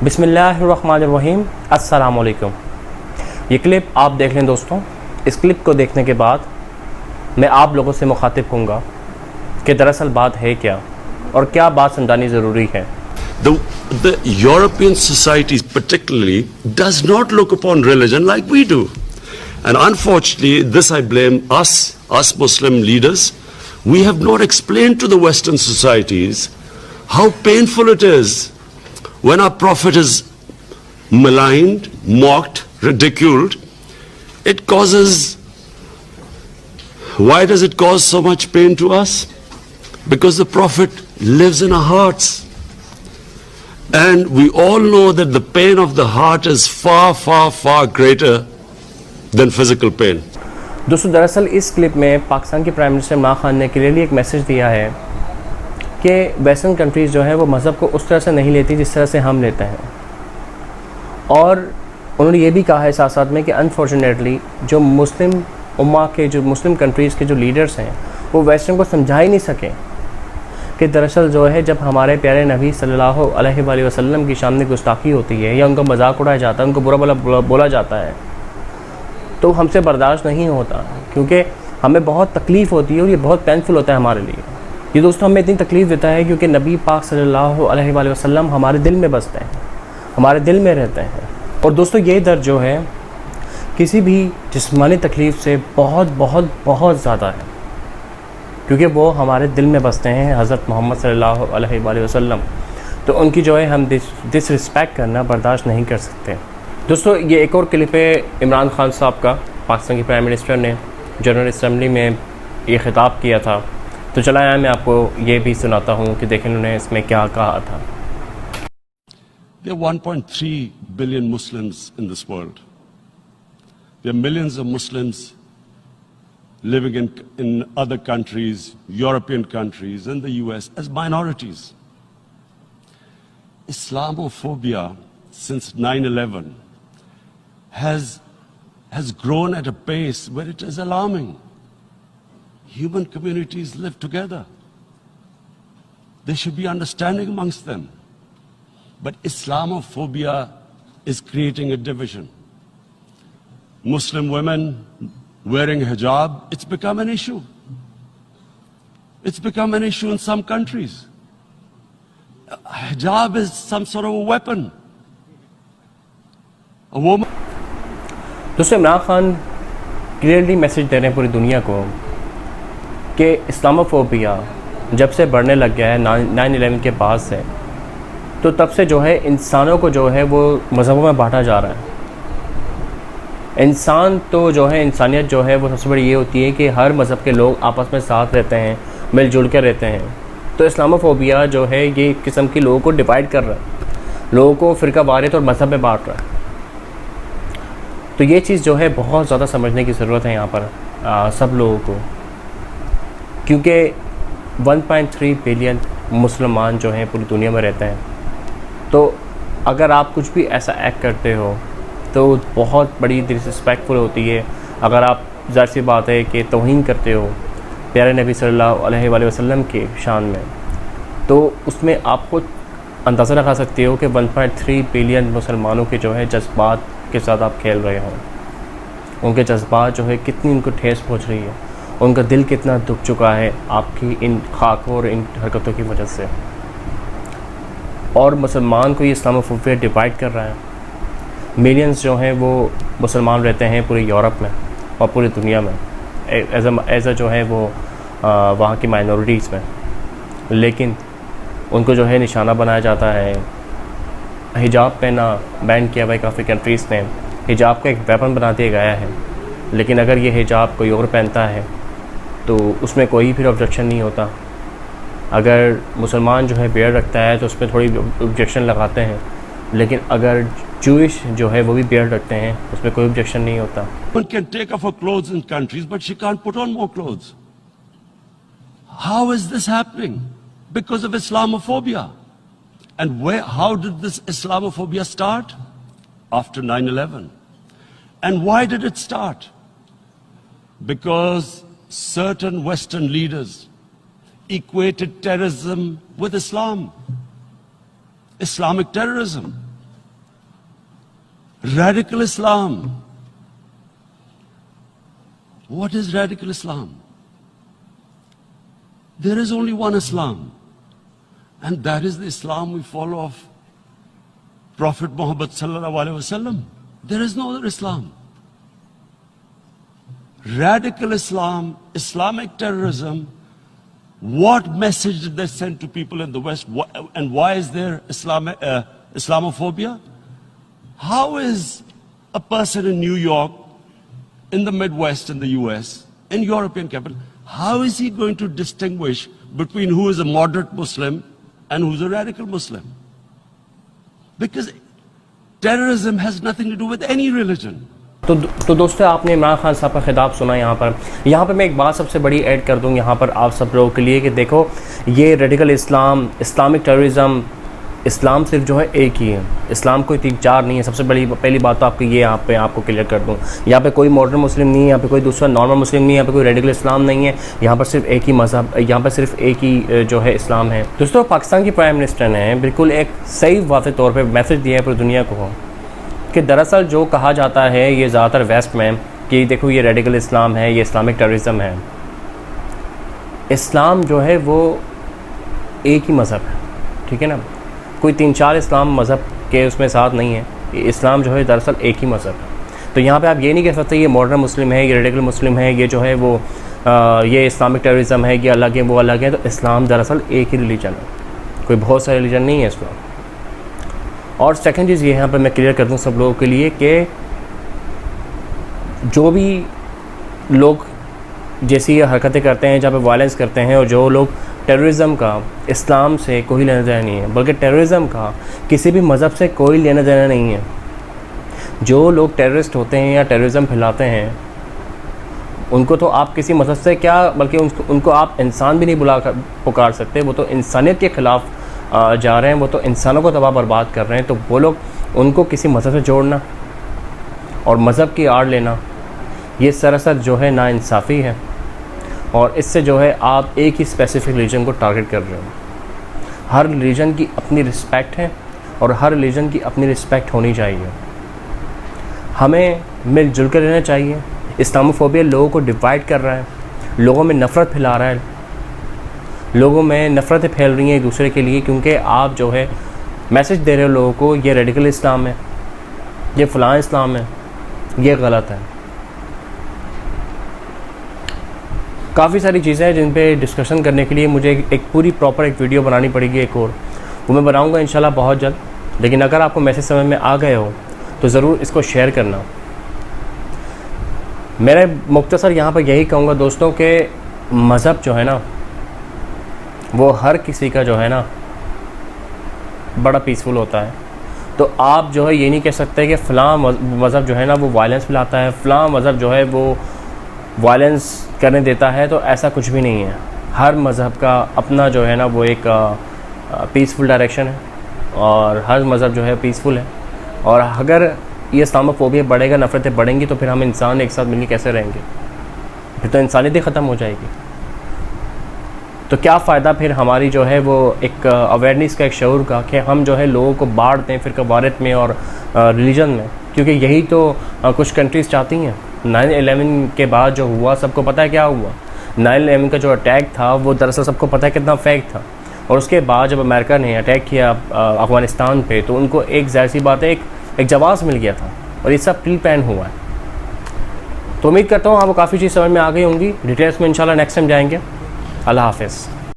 बिस्मिल्लाहिर्रहमानिर्रहीम, अस्सलाम वालेकुम। ये क्लिप आप देख लें दोस्तों। इस क्लिप को देखने के बाद मैं आप लोगों से मुखातिब होऊंगा कि दरअसल बात है क्या और क्या बात समझानी ज़रूरी है। The European societies particularly does not look upon religion like we do. And unfortunately, this I blame us Muslim leaders. We have not explained to the Western societies how painful it is when our Prophet is maligned, mocked, ridiculed. It causes, why does it cause so much pain to us? Because the Prophet lives in our hearts. And we all know that the pain of the heart is far, far, far greater than physical pain. दोस्तों, दरअसल इस clip में पाकिस्तान के prime minister Imran Khan ने clearly एक message दिया है कि वेस्टर्न कंट्रीज़ जो है वो मज़हब को उस तरह से नहीं लेती जिस तरह से हम लेते हैं। और उन्होंने ये भी कहा है साथ साथ में कि अनफॉर्चुनेटली जो मुस्लिम उम्मा के, जो मुस्लिम कंट्रीज़ के जो लीडर्स हैं वो वेस्टर्न को समझा ही नहीं सके कि दरअसल जो है जब हमारे प्यारे नबी सल्लल्लाहु अलैहि वसल्लम की शान में गुस्ताखी होती है या उनका मजाक उड़ाया जाता है, उनको बुरा भला बोला जाता है, तो हमसे बर्दाश्त नहीं होता, क्योंकि हमें बहुत तकलीफ़ होती है और ये बहुत पेनफुल होता है हमारे लिए। ये दोस्तों हमें इतनी तकलीफ़ देता है क्योंकि नबी पाक सल्लल्लाहु अलैहि वसल्लम हमारे दिल में बसते हैं, हमारे दिल में रहते हैं। और दोस्तों ये दर्द जो है किसी भी जिस्मानी तकलीफ़ से बहुत बहुत बहुत ज़्यादा है, क्योंकि वो हमारे दिल में बसते हैं हज़रत मोहम्मद सल्लल्लाहु अलैहि वसल्लम। तो उनकी जो है हम डिसरिस्पेक्ट करना बर्दाश्त नहीं कर सकते। दोस्तों ये एक और क्लिप है इमरान खान साहब का। पाकिस्तान के प्राइम मिनिस्टर ने जनरल असम्बली में ये खिताब किया था, तो चला आया मैं आपको ये भी सुनाता हूँ कि देखें उन्होंने इसमें क्या कहा था। There are 1.3 billion Muslims in this world. There are millions of Muslims living in other countries, European countries, and the US as minorities. Islamophobia since 9/11 has grown at a pace where it is alarming. Human communities live together. There should be understanding amongst them. But Islamophobia is creating a division. Muslim women wearing hijab, it's become an issue. It's become an issue in some countries. Hijab is some sort of a weapon. A woman. दोस्तों Imran Khan clearly message दे रहे हैं पूरी दुनिया को कि Islamophobia जब से बढ़ने लग गया है 9/11 के बाद से, तो तब से जो है इंसानों को जो है वो मज़हबों में बांटा जा रहा है। इंसान तो जो है, इंसानियत जो है वो सबसे बड़ी ये होती है कि हर मज़हब के लोग आपस में साथ रहते हैं, मिलजुल कर रहते हैं। तो इस्लामोफोबिया जो है ये एक किस्म की लोगों को डिवाइड कर रहा है, लोगों को फ़िरका वारियत और मज़हब में बांट रहा है। तो ये चीज़ जो है बहुत ज़्यादा समझने की ज़रूरत है यहाँ पर सब लोगों को, क्योंकि 1.3 बिलियन मुसलमान जो हैं पूरी दुनिया में रहते हैं। तो अगर आप कुछ भी ऐसा एक्ट करते हो तो बहुत बड़ी डिसरिस्पेक्टफुल होती है। अगर आप, ज़ाहिर सी बात है कि तौहीन करते हो प्यारे नबी सल्लल्लाहु अलैहि वसल्लम के शान में, तो उसमें आप खुद अंदाज़ा लगा सकते हो कि 1.3 बिलियन मुसलमानों के जो है जज्बात के साथ आप खेल रहे हो। उनके जज्बात जो है कितनी उनको ठेस पहुंच रही है, उनका दिल कितना दुख चुका है आपकी इन खाकों और इन हरकतों की वजह से। और मुसलमान को ये इस्लामोफोबिया डिवाइड कर रहा है। मिलियंस जो हैं वो मुसलमान रहते हैं पूरे यूरोप में और पूरी दुनिया में एज जो है वो वहाँ की माइनॉरिटीज़ में, लेकिन उनको जो है निशाना बनाया जाता है। हिजाब पहना बैन किया हुआ काफ़ी कंट्रीज़ ने, हिजाब को एक वेपन बना दिया गया है। लेकिन अगर ये हिजाब कोई और पहनता है तो उसमें कोई फिर ऑब्जेक्शन नहीं होता। अगर मुसलमान जो है बियर्ड रखता है तो उसमें थोड़ी ऑब्जेक्शन लगाते हैं, लेकिन अगर जूइश जो है वो भी बियर्ड रखते हैं उसमें कोई ऑब्जेक्शन नहीं होता। One can take off her clothes in countries, but she can't put on more clothes. How is this happening? Because of Islamophobia. And how did this Islamophobia start? After 9/11. And why did it start? Because certain Western leaders equated terrorism with Islam. Islamic terrorism. Radical Islam. What is radical Islam? There is only one Islam, and that is the Islam we follow of Prophet Muhammad sallallahu alaihi wasallam. There is no other Islam. Radical Islam, Islamic terrorism, what message did they send to people in the West, and why is there Islamophobia? How is a person in New York, in the Midwest, in the US, in European capital, how is he going to distinguish between who is a moderate Muslim and who's a radical Muslim? Because terrorism has nothing to do with any religion. तो दोस्तों, आपने इमरान खान साहब का खिताब सुना। यहाँ पर मैं एक बात सबसे बड़ी ऐड कर दूँ यहाँ पर आप सब लोगों के लिए कि देखो, ये रेडिकल इस्लाम, इस्लामिक टेररिज्म, इस्लाम सिर्फ जो है एक ही है। इस्लाम कोई 3-4 नहीं है। सबसे पहली बात तो आपकी ये यहाँ पे आपको क्लियर कर दूँ। यहाँ पे कोई मॉडर्न मुस्लिम नहीं है, यहाँ पे कोई दूसरा नॉर्मल मुस्लिम नहीं है, यहाँ पे कोई रेडिकल इस्लाम नहीं है। यहाँ पर सिर्फ एक ही मज़हब, यहाँ पर सिर्फ एक ही जो है इस्लाम है। दोस्तों, पाकिस्तान की प्राइम मिनिस्टर ने बिल्कुल एक सही वाज़ेह तौर पर मैसेज दिया है पूरी दुनिया को कि दरअसल जो कहा जाता है ये ज़्यादातर वेस्ट में कि देखो ये रेडिकल इस्लाम है, ये इस्लामिक टेररिज्म है। इस्लाम जो है वो एक ही मज़हब है, ठीक है ना। कोई 3-4 इस्लाम मज़हब के उसमें साथ नहीं है। इस्लाम जो है दरअसल एक ही मज़हब है। तो यहाँ पे आप ये नहीं कह सकते ये मॉडर्न मुस्लिम है, ये रेडिकल मुस्लिम है, ये जो है वो ये इस्लामिक टेररिज्म है, ये अलग है, वो अलग है। तो इस्लाम दरअसल एक ही रिलीजन है, कोई बहुत सारे रिलीजन नहीं है इस्लाम। और सेकंड चीज़ ये यहाँ पर मैं क्लियर कर दूँ सब लोगों के लिए कि जो भी लोग जैसी हरकतें करते हैं, जहाँ पे वायलेंस करते हैं, और जो लोग टेररिज्म का इस्लाम से कोई लेना देना नहीं है, बल्कि टेररिज्म का किसी भी मज़हब से कोई लेना देना नहीं है। जो लोग टेररिस्ट होते हैं या टेररिज्म फैलाते हैं, उनको तो आप किसी मज़हब से क्या, बल्कि उनको आप इंसान भी नहीं पुकार सकते। वो तो इंसानियत के ख़िलाफ़ जा रहे हैं, वो तो इंसानों को तबाह बर्बाद कर रहे हैं। तो वो लोग, उनको किसी मज़हब से जोड़ना और मज़हब की आड़ लेना, ये सरासर जो है नाइंसाफ़ी है। और इससे जो है आप एक ही स्पेसिफिक रिलीजन को टारगेट कर रहे हो। हर रिलीजन की अपनी रिस्पेक्ट है और हर रिलीजन की अपनी रिस्पेक्ट होनी चाहिए। हमें मिलजुल कर रहना चाहिए। इस्लामोफोबिया लोगों को डिवाइड कर रहा है, लोगों में नफ़रत फैला रहा है, लोगों में नफ़रतें फैल रही हैं एक दूसरे के लिए, क्योंकि आप जो है मैसेज दे रहे हो लोगों को ये रेडिकल इस्लाम है, ये फ़लाँ इस्लाम है, ये गलत है। काफ़ी सारी चीज़ें हैं जिन पे डिस्कशन करने के लिए मुझे एक पूरी प्रॉपर एक वीडियो बनानी पड़ेगी एक और, वो मैं बनाऊंगा इंशाल्लाह बहुत जल्द। लेकिन अगर आपको मैसेज समझ में आ गए हो तो ज़रूर इसको शेयर करना। मेरा मुख्तसर यहाँ पर यही कहूँगा दोस्तों कि मज़हब जो है ना, वो हर किसी का जो है ना बड़ा पीसफुल होता है। तो आप जो है ये नहीं कह सकते कि फ़लाँ मज़हब जो है ना वो वायलेंस फैलाता है, फ़लाँ मज़हब जो है वो वायलेंस करने देता है। तो ऐसा कुछ भी नहीं है। हर मज़हब का अपना जो है ना वो एक पीसफुल डायरेक्शन है, और हर मज़हब जो है पीसफुल है। और अगर ये इस्लामोफोबिया बढ़ेगा, नफ़रतें बढ़ेंगी, तो फिर हम इंसान एक साथ मिलकर कैसे रहेंगे? फिर तो इंसानियत ही ख़त्म हो जाएगी। तो क्या फ़ायदा फिर हमारी जो है वो एक अवेयरनेस का, एक शऊर का, कि हम जो है लोगों को बांट दें फिर वारियत में और रिलीजन में, क्योंकि यही तो कुछ कंट्रीज़ चाहती हैं। 9/11 के बाद जो हुआ, सबको पता है क्या हुआ। 9/11 का जो अटैक था वो दरअसल सबको पता है कितना फेक था। और उसके बाद जब अमेरिका ने अटैक किया अफ़गानिस्तान पे, तो उनको एक ज़ाहिर सी बात है एक जवाब मिल गया था, और ये सब प्री प्लान हुआ है। तो उम्मीद करता हूँ आपको काफ़ी चीज़ समझ में आ गई होंगी। डिटेल्स में इंशाल्लाह नेक्स्ट टाइम जाएंगे। अल्लाह हाफ़िज़।